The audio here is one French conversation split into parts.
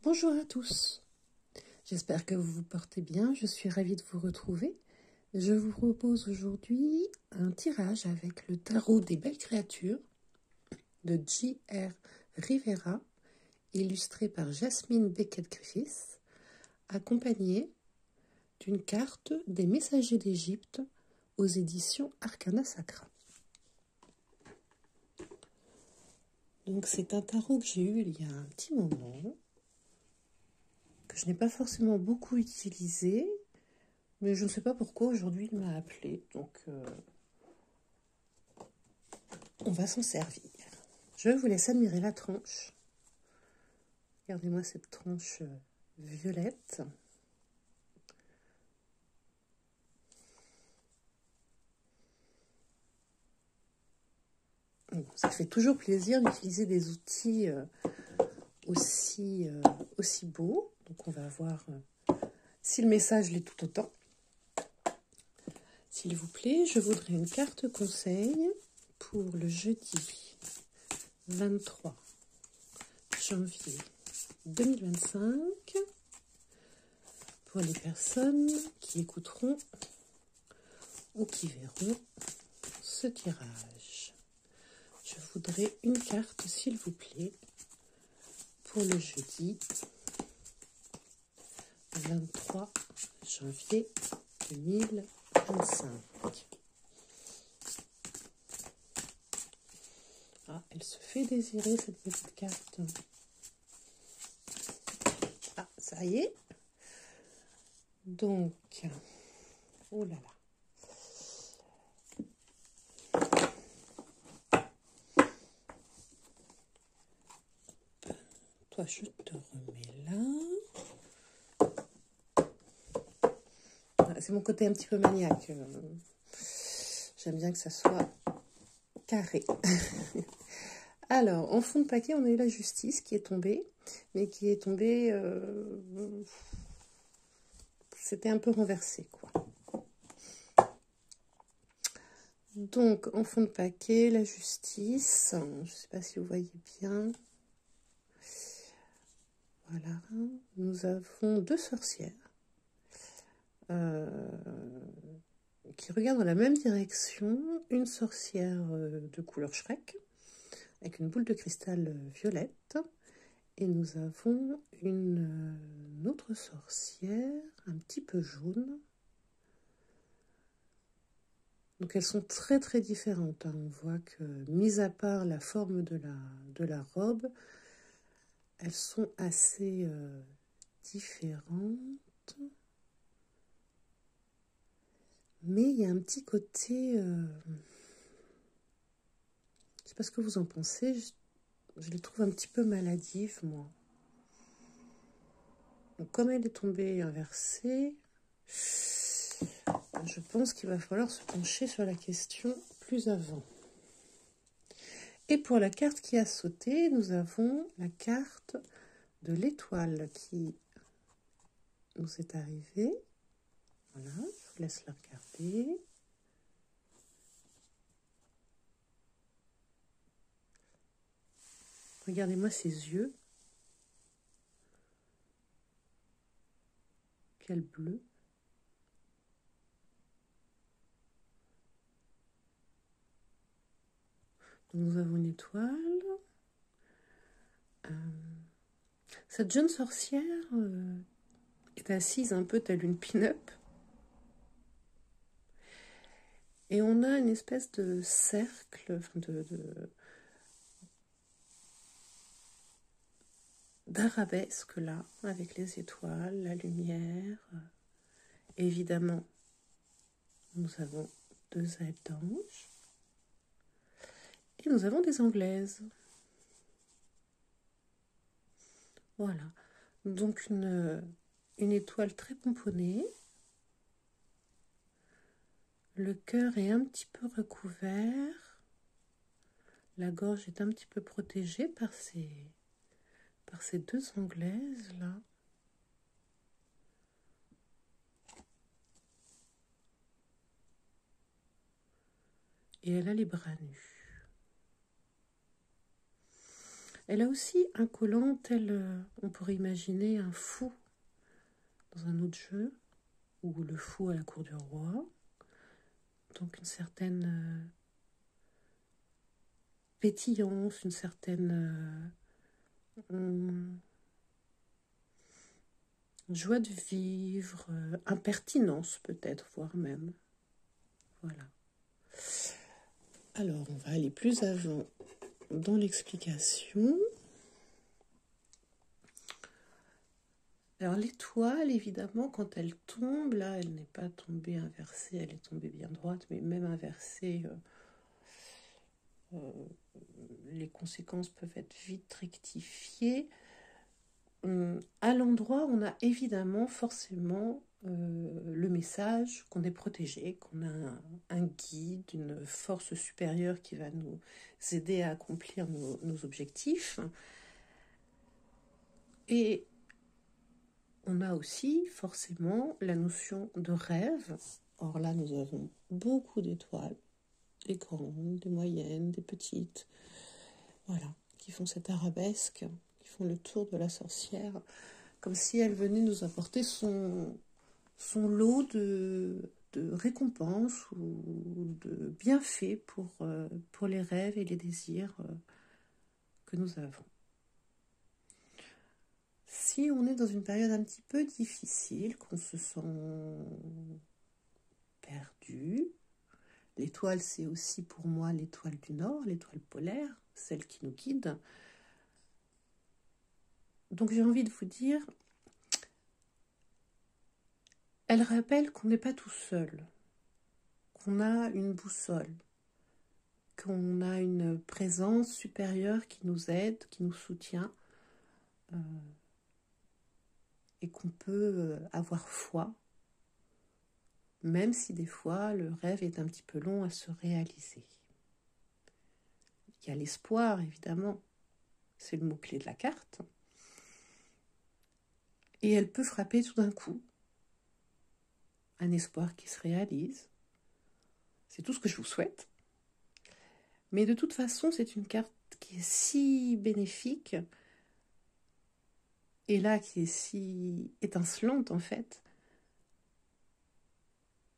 Bonjour à tous, j'espère que vous vous portez bien, je suis ravie de vous retrouver. Je vous propose aujourd'hui un tirage avec le tarot des belles créatures de J.R. Rivera, illustré par Jasmine Beckett-Griffiths, accompagné d'une carte des messagers d'Égypte aux éditions Arcana Sacra. Donc c'est un tarot que j'ai eu il y a un petit moment, que je n'ai pas forcément beaucoup utilisé, mais je ne sais pas pourquoi aujourd'hui il m'a appelé, donc on va s'en servir. Je vous laisse admirer la tranche. Regardez-moi cette tranche violette. Ça fait toujours plaisir d'utiliser des outils aussi beaux. Donc on va voir si le message l'est tout autant. S'il vous plaît, je voudrais une carte conseil pour le jeudi 23 janvier 2025 pour les personnes qui écouteront ou qui verront ce tirage. Je voudrais une carte, s'il vous plaît, pour le jeudi 23 janvier 2025. Ah, elle se fait désirer, cette petite carte. Ah, ça y est. Donc, oh là là. Toi, je te remets là. Voilà, c'est mon côté un petit peu maniaque. J'aime bien que ça soit carré. Alors, en fond de paquet, on a eu la justice qui est tombée, mais qui est tombée... c'était un peu renversé, quoi. Donc, en fond de paquet, la justice. Je ne sais pas si vous voyez bien. Voilà. Nous avons deux sorcières qui regardent dans la même direction. Une sorcière de couleur Shrek, avec une boule de cristal violette. Et nous avons une autre sorcière, un petit peu jaune. Donc elles sont très très différentes. On voit que, mis à part la forme de la robe, elles sont assez différentes. Mais il y a un petit côté... je ne sais pas ce que vous en pensez. Je les trouve un petit peu maladives, moi. Donc comme elle est tombée inversée... je pense qu'il va falloir se pencher sur la question plus avant. Et pour la carte qui a sauté, nous avons la carte de l'étoile qui nous est arrivée. Voilà, je vous laisse la regarder. Regardez-moi ses yeux. Quel bleu. Nous avons une étoile. Cette jeune sorcière est assise un peu telle une pin-up. Et on a une espèce de cercle, d'arabesque là, avec les étoiles, la lumière. Évidemment, nous avons deux ailes d'ange. Et nous avons des anglaises. Voilà. Donc une étoile très pomponnée. Le cœur est un petit peu recouvert. La gorge est un petit peu protégée par ces deux anglaises là. Et elle a les bras nus. Elle a aussi un collant tel, on pourrait imaginer un fou dans un autre jeu, ou le fou à la cour du roi. Donc une certaine pétillance, une certaine joie de vivre, impertinence peut-être, voire même. Voilà. Alors, on va aller plus avant dans l'explication. Alors, l'étoile, évidemment, quand elle tombe, là, elle n'est pas tombée inversée, elle est tombée bien droite, mais même inversée, les conséquences peuvent être vite rectifiées. À l'endroit, on a évidemment forcément le message qu'on est protégé, qu'on a un guide, une force supérieure qui va nous aider à accomplir nos objectifs. Et on a aussi forcément la notion de rêve. Or là, nous avons beaucoup d'étoiles, des grandes, des moyennes, des petites, voilà, qui font cette arabesque, qui font le tour de la sorcière, comme si elle venait nous apporter son lot de récompenses ou de bienfaits pour les rêves et les désirs que nous avons. Si on est dans une période un petit peu difficile, qu'on se sent perdu, l'étoile c'est aussi pour moi l'étoile du Nord, l'étoile polaire, celle qui nous guide. Donc j'ai envie de vous dire, elle rappelle qu'on n'est pas tout seul, qu'on a une boussole, qu'on a une présence supérieure qui nous aide, qui nous soutient, et qu'on peut avoir foi, même si des fois le rêve est un petit peu long à se réaliser. Il y a l'espoir, évidemment, c'est le mot-clé de la carte, et elle peut frapper tout d'un coup, un espoir qui se réalise. C'est tout ce que je vous souhaite. Mais de toute façon, c'est une carte qui est si bénéfique, et là qui est si étincelante en fait,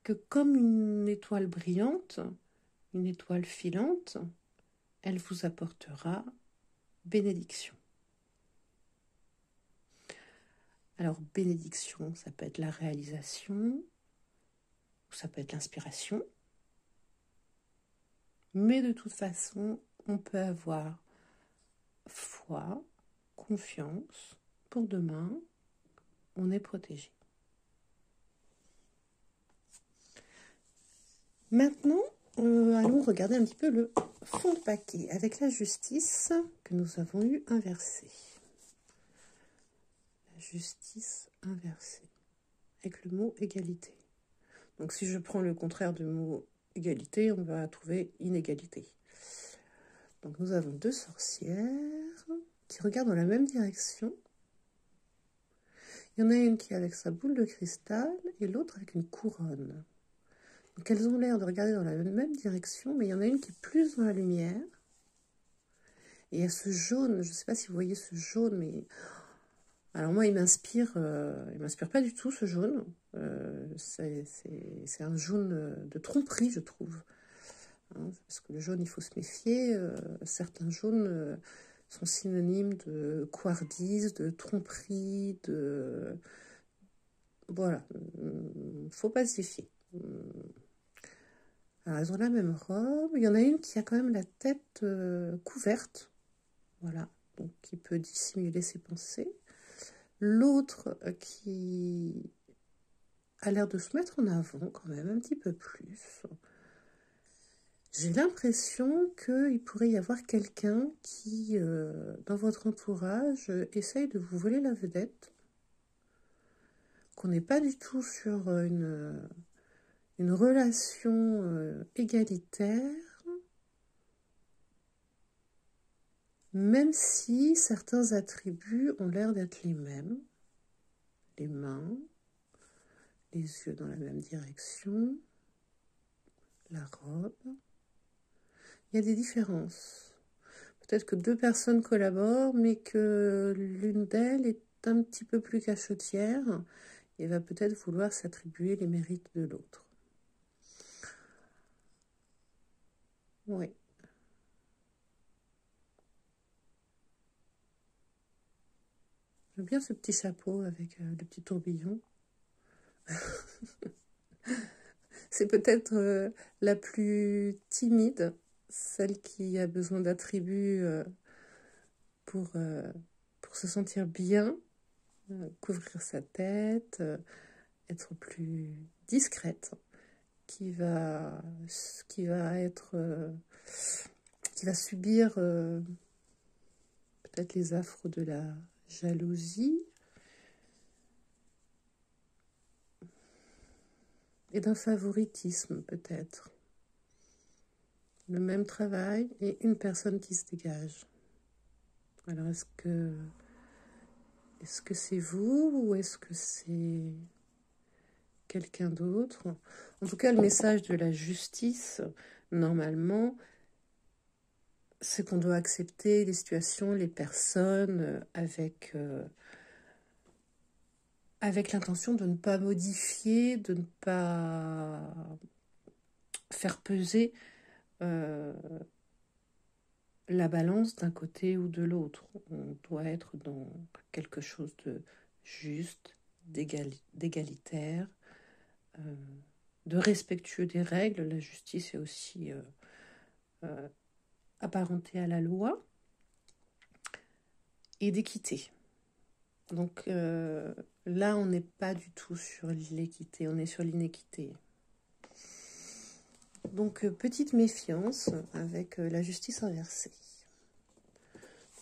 que comme une étoile brillante, une étoile filante, elle vous apportera bénédiction. Alors bénédiction, ça peut être la réalisation, ou ça peut être l'inspiration, mais de toute façon, on peut avoir foi, confiance, pour demain, on est protégé. Maintenant, allons regarder un petit peu le fond de paquet avec la justice que nous avons eu inversée. La justice inversée, avec le mot égalité. Donc si je prends le contraire du mot égalité, on va trouver inégalité. Donc nous avons deux sorcières qui regardent dans la même direction. Il y en a une qui est avec sa boule de cristal et l'autre avec une couronne. Donc elles ont l'air de regarder dans la même direction, mais il y en a une qui est plus dans la lumière. Et il y a ce jaune, je ne sais pas si vous voyez ce jaune, mais... Alors moi, il m'inspire pas du tout ce jaune. C'est un jaune de tromperie, je trouve. Hein, parce que le jaune, il faut se méfier. Certains jaunes sont synonymes de couardise, de tromperie, de... Voilà, il ne faut pas se méfier. Alors, elles ont la même robe. Il y en a une qui a quand même la tête couverte. Voilà, donc qui peut dissimuler ses pensées. L'autre qui a l'air de se mettre en avant quand même un petit peu plus. J'ai l'impression qu'il pourrait y avoir quelqu'un qui, dans votre entourage, essaye de vous voler la vedette. Qu'on n'est pas du tout sur une relation égalitaire. Même si certains attributs ont l'air d'être les mêmes. Les mains, les yeux dans la même direction, la robe. Il y a des différences. Peut-être que deux personnes collaborent, mais que l'une d'elles est un petit peu plus cachotière et va peut-être vouloir s'attribuer les mérites de l'autre. Oui. J'aime bien ce petit chapeau avec le petit tourbillon. C'est peut-être la plus timide, celle qui a besoin d'attributs pour se sentir bien, couvrir sa tête, être plus discrète, qui va subir peut-être les affres de la jalousie et d'un favoritisme peut-être. Le même travail et une personne qui se dégage. Alors est-ce que c'est vous ou est-ce que c'est quelqu'un d'autre? En tout cas, le message de la justice, normalement, c'est qu'on doit accepter les situations, les personnes avec l'intention de ne pas modifier, de ne pas faire peser la balance d'un côté ou de l'autre. On doit être dans quelque chose de juste, d'égalitaire, de respectueux des règles. La justice est aussi apparentée à la loi et d'équité. Donc là, on n'est pas du tout sur l'équité, on est sur l'inéquité. Donc petite méfiance avec la justice inversée.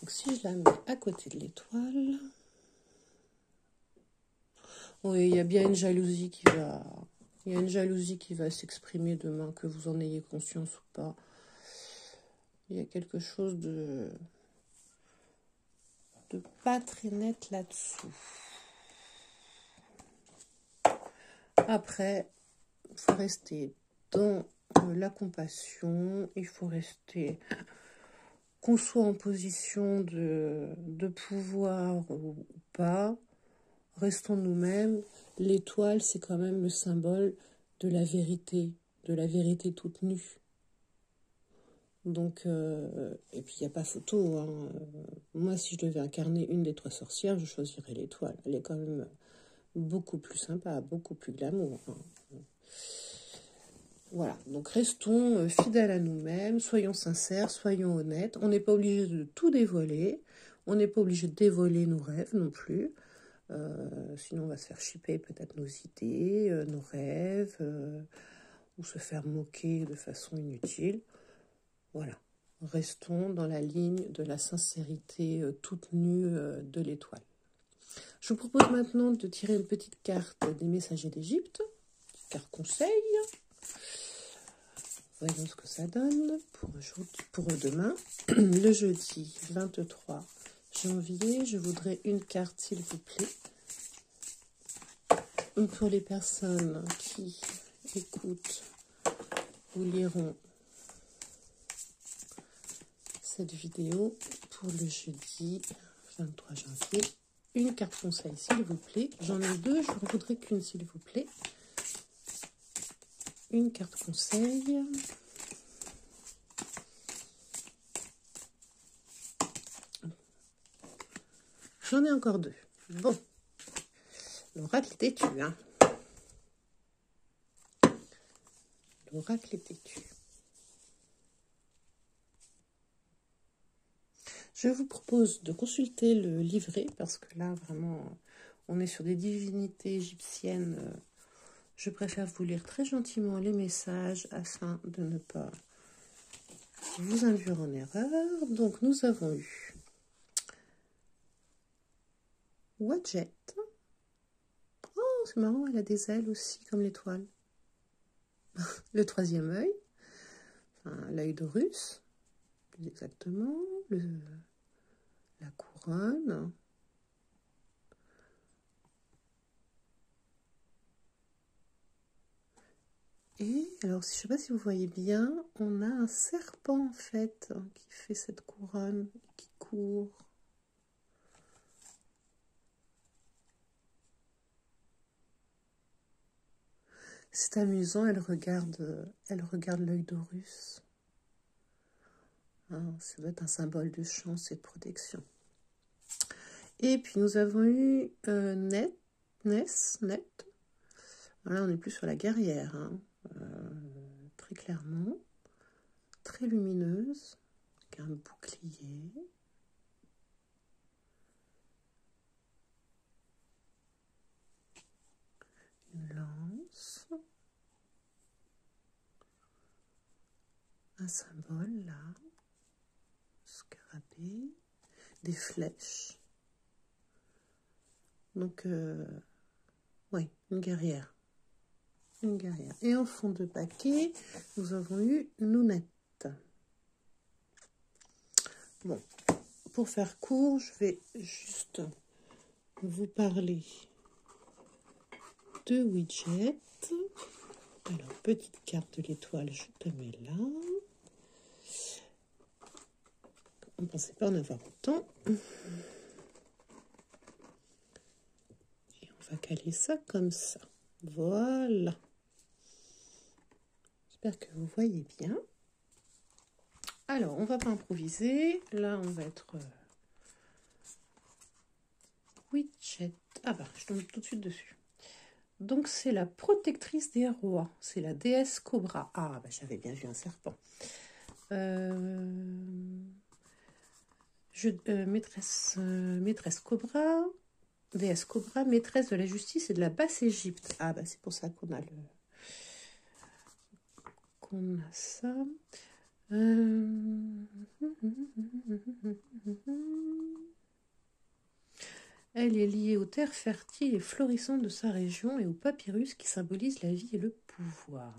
Donc si je la mets à côté de l'étoile, oui, il y a bien une jalousie qui va... Il y a une jalousie qui va s'exprimer demain, que vous en ayez conscience ou pas. Il y a quelque chose de pas très net là-dessous. Après, il faut rester dans la compassion, il faut rester, qu'on soit en position de pouvoir ou pas, restons nous-mêmes. L'étoile, c'est quand même le symbole de la vérité toute nue. Donc, et puis il n'y a pas photo. Hein. Moi, si je devais incarner une des trois sorcières, je choisirais l'étoile. Elle est quand même beaucoup plus sympa, beaucoup plus glamour. Hein. Voilà, donc restons fidèles à nous-mêmes, soyons sincères, soyons honnêtes. On n'est pas obligé de tout dévoiler, on n'est pas obligé de dévoiler nos rêves non plus. Sinon, on va se faire chipper peut-être nos idées, nos rêves, ou se faire moquer de façon inutile. Voilà, restons dans la ligne de la sincérité toute nue de l'étoile. Je vous propose maintenant de tirer une petite carte des messagers d'Égypte, carte conseil. Voyons ce que ça donne pour demain. Le jeudi 23 janvier, je voudrais une carte, s'il vous plaît. Pour les personnes qui écoutent ou liront cette vidéo pour le jeudi 23 janvier. Une carte conseil, s'il vous plaît. J'en ai deux, je ne voudrais qu'une, s'il vous plaît. Une carte conseil. J'en ai encore deux. Bon. L'oracle est têtu, hein. L'oracle est têtu. Je vous propose de consulter le livret, parce que là, vraiment, on est sur des divinités égyptiennes. Je préfère vous lire très gentiment les messages afin de ne pas vous induire en erreur. Donc, nous avons eu Wadjet. Oh, c'est marrant, elle a des ailes aussi, comme l'étoile. Le troisième œil, enfin, l'œil d'Horus, plus exactement, la couronne. Et alors, je ne sais pas si vous voyez bien, on a un serpent en fait qui fait cette couronne, qui court. C'est amusant, elle regarde l'œil d'Horus. Hein, ça doit être un symbole de chance et de protection. Et puis nous avons eu Ness. Là, on n'est plus sur la guerrière, hein. Très clairement, très lumineuse, avec un bouclier. Une lance. Un symbole là. Scarabée. Des flèches. Donc, oui, une guerrière. Une guerrière. Et en fond de paquet, nous avons eu Nounette. Bon, pour faire court, je vais juste vous parler de widget. Alors, petite carte de l'étoile, je te mets là. On ne pensait pas en avoir autant. Et on va caler ça comme ça. Voilà. J'espère que vous voyez bien. Alors, on va pas improviser. Là, on va être widget. Ah bah, je tombe tout de suite dessus. Donc, c'est la protectrice des rois. C'est la déesse Cobra. Ah, bah, j'avais bien vu un serpent. Maîtresse Cobra, déesse Cobra, maîtresse de la justice et de la basse Égypte. Ah, bah, c'est pour ça qu'on a ça. Elle est liée aux terres fertiles et florissantes de sa région et au papyrus qui symbolise la vie et le pouvoir.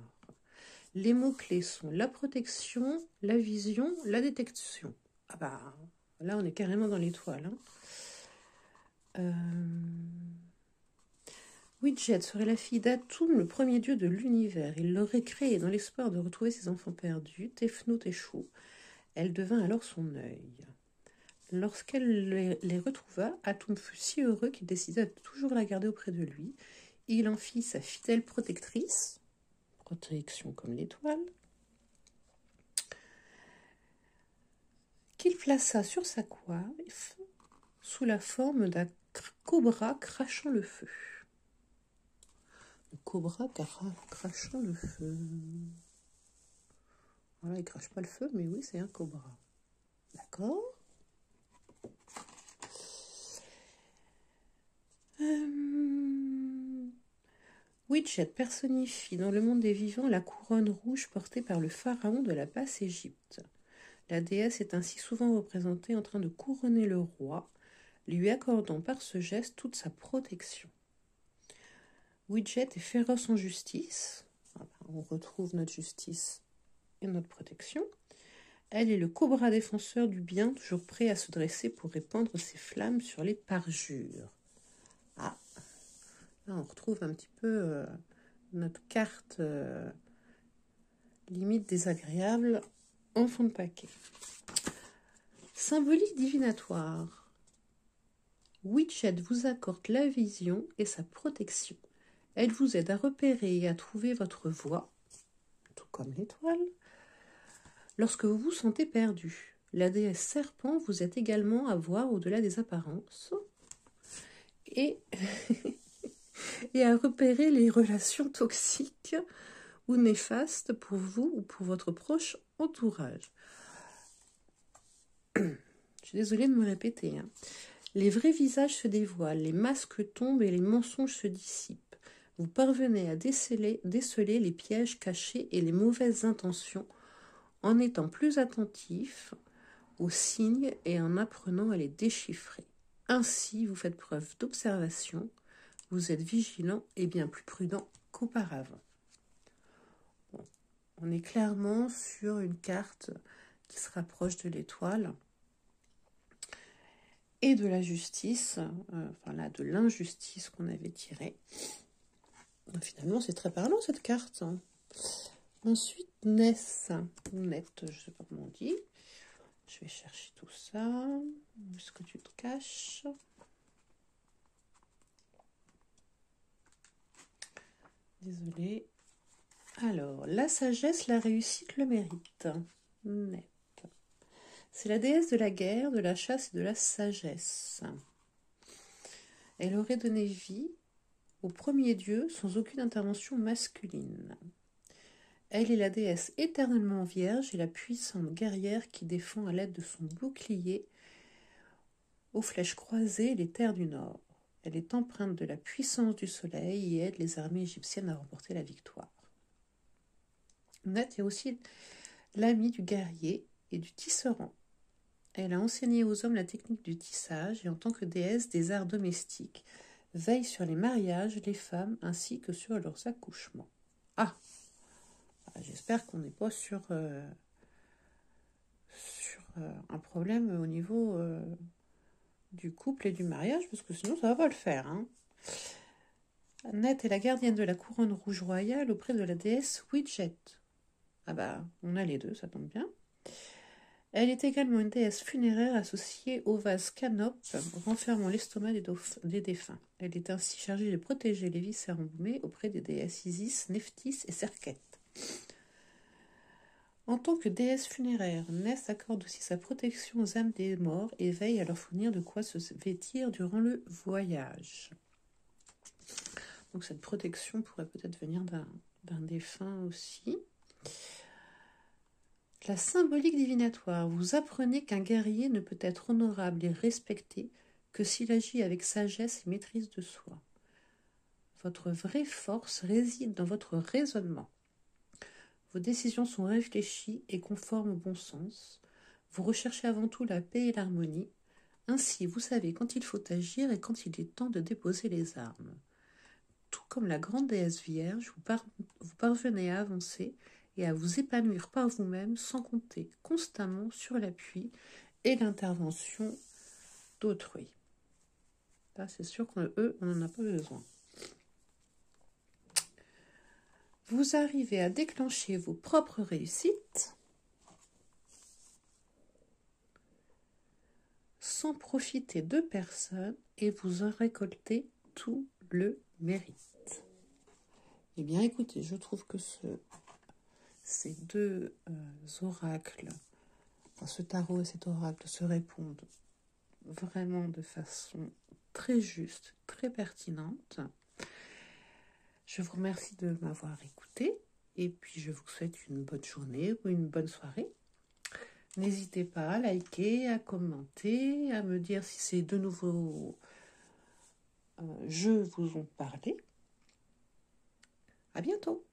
Les mots-clés sont la protection, la vision, la détection. Ah bah, là on est carrément dans l'étoile. Hein. Widget serait la fille d'Atum, le premier dieu de l'univers. Il l'aurait créée dans l'espoir de retrouver ses enfants perdus, Tefnut et Chou. Elle devint alors son œil. Lorsqu'elle les retrouva, Atum fut si heureux qu'il décida de toujours la garder auprès de lui. Il en fit sa fidèle protectrice, protection comme l'étoile, qu'il plaça sur sa coiffe sous la forme d'un cobra crachant le feu. Le cobra crachant le feu. Voilà, il crache pas le feu, mais oui, c'est un cobra. D'accord. Widget personnifie dans le monde des vivants la couronne rouge portée par le pharaon de la basse Égypte. La déesse est ainsi souvent représentée en train de couronner le roi, lui accordant par ce geste toute sa protection. Widget est féroce en justice. On retrouve notre justice et notre protection. Elle est le cobra défenseur du bien, toujours prêt à se dresser pour répandre ses flammes sur les parjures. Ah, là on retrouve un petit peu notre carte limite désagréable en fond de paquet. Symbolique divinatoire. Widget vous accorde la vision et sa protection. Elle vous aide à repérer et à trouver votre voie, tout comme l'étoile, lorsque vous vous sentez perdu. La déesse serpent vous aide également à voir au-delà des apparences et, et à repérer les relations toxiques ou néfastes pour vous ou pour votre proche entourage. Je suis désolée de me répéter. Hein. Les vrais visages se dévoilent, les masques tombent et les mensonges se dissipent. Vous parvenez à déceler les pièges cachés et les mauvaises intentions en étant plus attentif aux signes et en apprenant à les déchiffrer. Ainsi, vous faites preuve d'observation, vous êtes vigilant et bien plus prudent qu'auparavant. Bon, on est clairement sur une carte qui se rapproche de l'étoile et de la justice, de l'injustice qu'on avait tirée. Finalement, c'est très parlant cette carte. Hein. Ensuite, Ness, ou Net, je ne sais pas comment on dit. Je vais chercher tout ça. Où est-ce que tu te caches? Désolée. Alors, la sagesse, la réussite, le mérite. Net. C'est la déesse de la guerre, de la chasse et de la sagesse. Elle aurait donné vie au premier dieu sans aucune intervention masculine. Elle est la déesse éternellement vierge et la puissante guerrière qui défend à l'aide de son bouclier aux flèches croisées les terres du Nord. Elle est empreinte de la puissance du soleil et aide les armées égyptiennes à remporter la victoire. Net est aussi l'amie du guerrier et du tisserand. Elle a enseigné aux hommes la technique du tissage et en tant que déesse des arts domestiques, veille sur les mariages, les femmes ainsi que sur leurs accouchements. Ah, j'espère qu'on n'est pas sur un problème au niveau du couple et du mariage, parce que sinon ça va pas le faire. Hein. Net est la gardienne de la couronne rouge royale auprès de la déesse Widget. Ah bah, on a les deux, ça tombe bien. Elle est également une déesse funéraire associée au vase canope renfermant l'estomac des défunts. Elle est ainsi chargée de protéger les viscères embaumés auprès des déesses Isis, Nephthys et Serket. En tant que déesse funéraire, Ness accorde aussi sa protection aux âmes des morts et veille à leur fournir de quoi se vêtir durant le voyage. Donc cette protection pourrait peut-être venir d'un défunt aussi. La symbolique divinatoire. Vous apprenez qu'un guerrier ne peut être honorable et respecté que s'il agit avec sagesse et maîtrise de soi. Votre vraie force réside dans votre raisonnement. Vos décisions sont réfléchies et conformes au bon sens. Vous recherchez avant tout la paix et l'harmonie. Ainsi, vous savez quand il faut agir et quand il est temps de déposer les armes. Tout comme la grande déesse vierge, vous parvenez à avancer et à vous épanouir par vous-même sans compter constamment sur l'appui et l'intervention d'autrui. Là, c'est sûr qu'eux, on n'en a pas besoin. Vous arrivez à déclencher vos propres réussites sans profiter de personne et vous en récoltez tout le mérite. Eh bien, écoutez, je trouve que ces deux oracles, ce tarot et cet oracle se répondent vraiment de façon très juste, très pertinente. Je vous remercie de m'avoir écouté et puis je vous souhaite une bonne journée ou une bonne soirée. N'hésitez pas à liker, à commenter, à me dire si ces deux nouveaux jeux vous ont parlé. À bientôt.